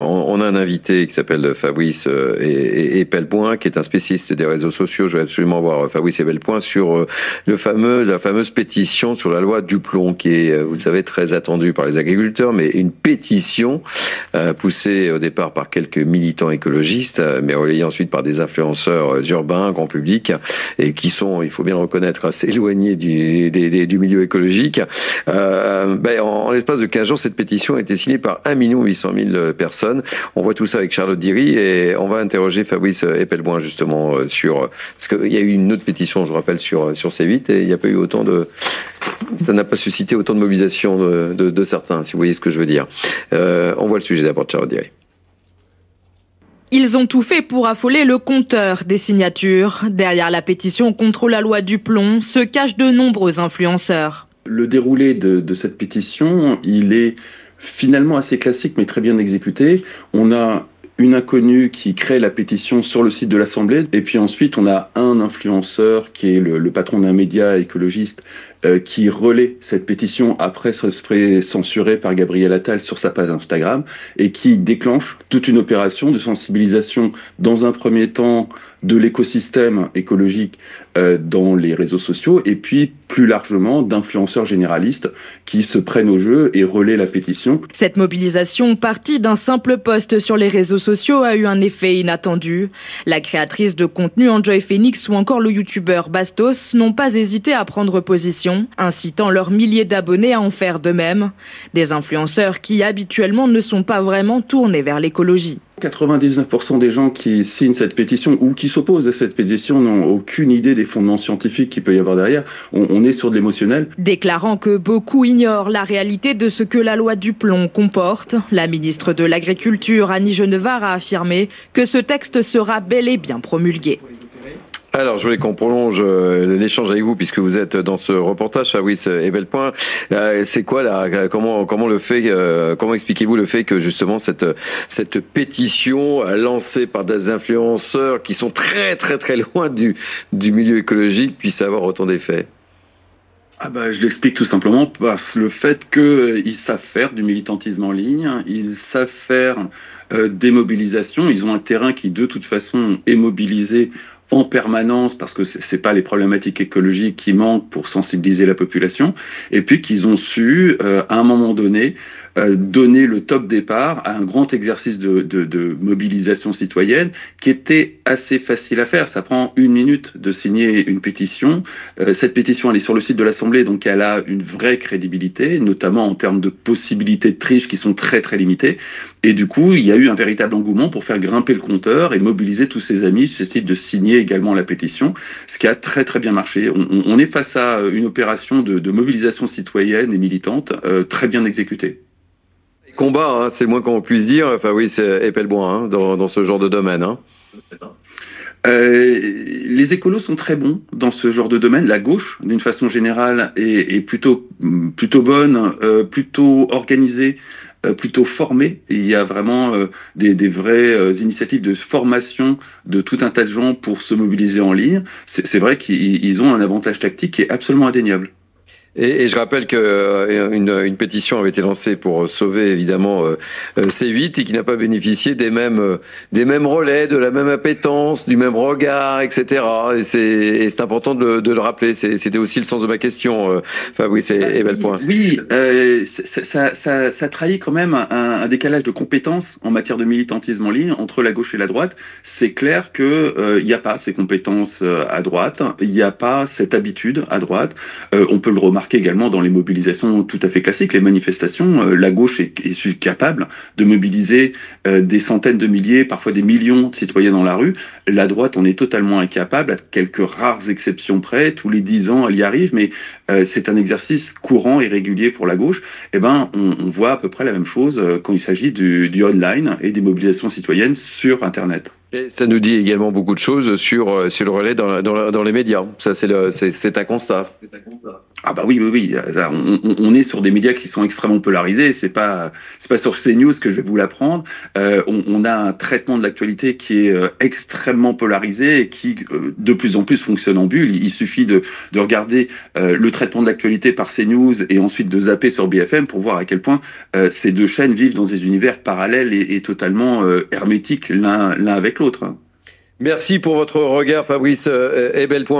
On a un invité qui s'appelle Fabrice Epelpoint, qui est un spécialiste des réseaux sociaux. Je vais absolument voir Fabrice Epelpoint sur la fameuse pétition sur la loi Duplon, qui est, vous le savez, très attendue par les agriculteurs, mais une pétition poussée au départ par quelques militants écologistes, mais relayée ensuite par des influenceurs urbains, grand public, et qui sont, il faut bien le reconnaître, assez éloignés du milieu écologique. En l'espace de 15 jours, cette pétition a été signée par 1 800 000 personnes. On voit tout ça avec Charlotte Diry et on va interroger Fabrice Epelpoint justement sur... Parce qu'il y a eu une autre pétition, je rappelle, sur C8 et il n'y a pas eu autant de... Ça n'a pas suscité autant de mobilisation de certains, si vous voyez ce que je veux dire. On voit le sujet d'abord de Charlotte Diry. Ils ont tout fait pour affoler le compteur des signatures. Derrière la pétition contre la loi Duplon se cachent de nombreux influenceurs. Le déroulé de cette pétition, il est finalement assez classique mais très bien exécuté. On a une inconnue qui crée la pétition sur le site de l'Assemblée et puis ensuite on a un influenceur qui est le patron d'un média écologiste qui relaie cette pétition après se ferait censurer par Gabriel Attal sur sa page Instagram et qui déclenche toute une opération de sensibilisation dans un premier temps de l'écosystème écologique dans les réseaux sociaux et puis plus largement d'influenceurs généralistes qui se prennent au jeu et relaient la pétition. Cette mobilisation partie d'un simple post sur les réseaux sociaux a eu un effet inattendu. La créatrice de contenu Enjoy Phoenix ou encore le youtubeur Bastos n'ont pas hésité à prendre position, incitant leurs milliers d'abonnés à en faire de même. Des influenceurs qui habituellement ne sont pas vraiment tournés vers l'écologie. 99% des gens qui signent cette pétition ou qui s'opposent à cette pétition n'ont aucune idée des fondements scientifiques qu'il peut y avoir derrière. On est sur de l'émotionnel. Déclarant que beaucoup ignorent la réalité de ce que la loi Duplon comporte, la ministre de l'Agriculture, Annie Genevard, a affirmé que ce texte sera bel et bien promulgué. Alors, je voulais qu'on prolonge l'échange avec vous, puisque vous êtes dans ce reportage, Fabrice Epelpoint. C'est quoi là, comment expliquez-vous le fait que justement cette pétition lancée par des influenceurs qui sont très très très loin du milieu écologique puisse avoir autant d'effets? Je l'explique tout simplement par le fait qu'ils savent faire du militantisme en ligne, ils savent faire des mobilisations, ils ont un terrain qui de toute façon est mobilisé en permanence parce que c'est pas les problématiques écologiques qui manquent pour sensibiliser la population et puis qu'ils ont su à un moment donné donner le top départ à un grand exercice de mobilisation citoyenne qui était assez facile à faire. Ça prend 1 minute de signer une pétition. Cette pétition, elle est sur le site de l'Assemblée, donc elle a une vraie crédibilité, notamment en termes de possibilités de triche qui sont très très limitées. Et du coup, il y a eu un véritable engouement pour faire grimper le compteur et mobiliser tous ses amis susceptibles de signer également la pétition, ce qui a très très bien marché. On est face à une opération de mobilisation citoyenne et militante très bien exécutée. Combat, hein, c'est le moins qu'on puisse dire, Fabrice Epelpoint, dans ce genre de domaine. Hein. Les écolos sont très bons dans ce genre de domaine. La gauche, d'une façon générale, est plutôt bonne, plutôt organisée, plutôt formée. Et il y a vraiment des vraies initiatives de formation de tout un tas de gens pour se mobiliser en ligne. C'est vrai qu'ils ont un avantage tactique qui est absolument indéniable. Et je rappelle qu'une pétition avait été lancée pour sauver évidemment C8 et qui n'a pas bénéficié des mêmes relais, de la même appétence, du même regard, etc. Et c'est important de le rappeler. C'était aussi le sens de ma question, Fabrice Epelpoint. Oui, ça trahit quand même un décalage de compétences en matière de militantisme en ligne entre la gauche et la droite. C'est clair que il n'y a pas ces compétences à droite, il n'y a pas cette habitude à droite. On peut le remarquer également dans les mobilisations tout à fait classiques, les manifestations. La gauche est capable de mobiliser des centaines de milliers, parfois des millions de citoyens dans la rue. La droite, on est totalement incapable, à quelques rares exceptions près. Tous les 10 ans, elle y arrive, mais c'est un exercice courant et régulier pour la gauche. On voit à peu près la même chose quand il s'agit du online et des mobilisations citoyennes sur Internet. Et ça nous dit également beaucoup de choses sur le relais dans les médias. Ça, c'est un constat. Ah bah oui, oui, oui. On est sur des médias qui sont extrêmement polarisés. C'est pas sur CNews que je vais vous l'apprendre. On a un traitement de l'actualité qui est extrêmement polarisé et qui de plus en plus fonctionne en bulle. Il suffit de regarder le traitement de l'actualité par CNews et ensuite de zapper sur BFM pour voir à quel point ces deux chaînes vivent dans des univers parallèles et totalement hermétiques l'un avec l'autre. Merci pour votre regard, Fabrice Ebelpoint.